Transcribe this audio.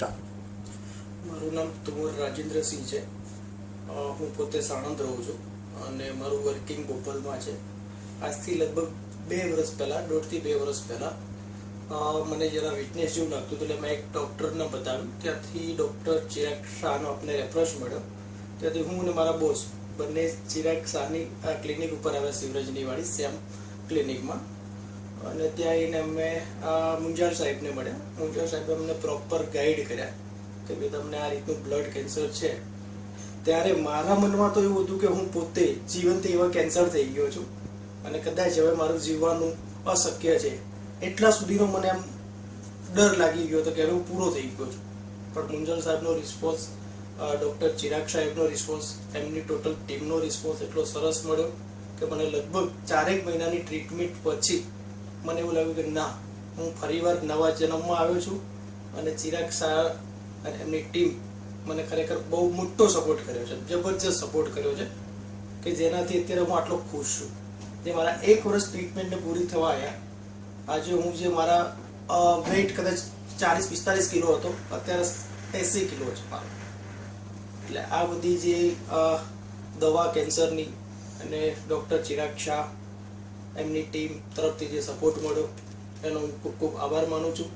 મારું નામ તુમર રાજેન્દ્રસિંહ છે. હું પોતે સાણંદ રહું છું અને મારું વર્કિંગ બોપલમાં છે. આજથી લગભગ 2 વર્ષ પહેલાં, 1.5 થી 2 વર્ષ પહેલાં મને જરા વીકનેસ જેવું લાગતું હતું, એટલે મેં એક ડૉક્ટરને બતાવ્યું. ત્યાંથી ડૉક્ટર ચિરાગ શાહનો આપને રેફરન્સ મળ્યો. ત્યાંથી હું અને મારા બોસ બંને ચિરાગ શાહની ક્લિનિક ઉપર આવ્યા, શિવરજની વાળી શ્યામ ક્લિનિકમાં. અને ત્યાં આવીને અમે મુંજાલ સાહેબને મળ્યા. મુંજાલ સાહેબે અમને પ્રોપર ગાઈડ કર્યા કે ભાઈ તમને આ રીતનું બ્લડ કેન્સર છે. ત્યારે મારા મનમાં તો એવું હતું કે હું પોતે જીવનથી એવા કેન્સર થઈ ગયો છું અને કદાચ હવે મારું જીવવાનું અશક્ય છે. એટલા સુધીનો મને આમ ડર લાગી ગયો હતો કે હવે હું પૂરો થઈ ગયો છું. પણ મુંજાલ સાહેબનો રિસ્પોન્સ, ડૉક્ટર ચિરાગ સાહેબનો રિસ્પોન્સ, એમની ટોટલ ટીમનો રિસ્પોન્સ એટલો સરસ મળ્યો કે મને લગભગ 4 મહિનાની ટ્રીટમેન્ટ પછી મને એવું લાગ્યું કે ના, હું ફરીવાર નવા જન્મમાં આવ્યો છું. અને ચિરાગ શાહ અને એમની ટીમ મને ખરેખર બહુ મોટો સપોર્ટ કર્યો છે, જબરજસ્ત સપોર્ટ કર્યો છે કે જેનાથી અત્યારે હું આટલો ખુશ છું. જે મારા 1 વર્ષ ટ્રીટમેન્ટને પૂરી થવા આવ્યા, આજે હું જે મારા વેઇટ કદાચ 40-45 કિલો હતો, અત્યારે 80 કિલો છે મારો. એટલે આ બધી જે દવા કેન્સરની અને ડૉક્ટર ચિરાગ શાહ એમની ટીમ તરફથી જે સપોર્ટ મળ્યો એનો હું ખૂબ ખૂબ આભાર માનું છું.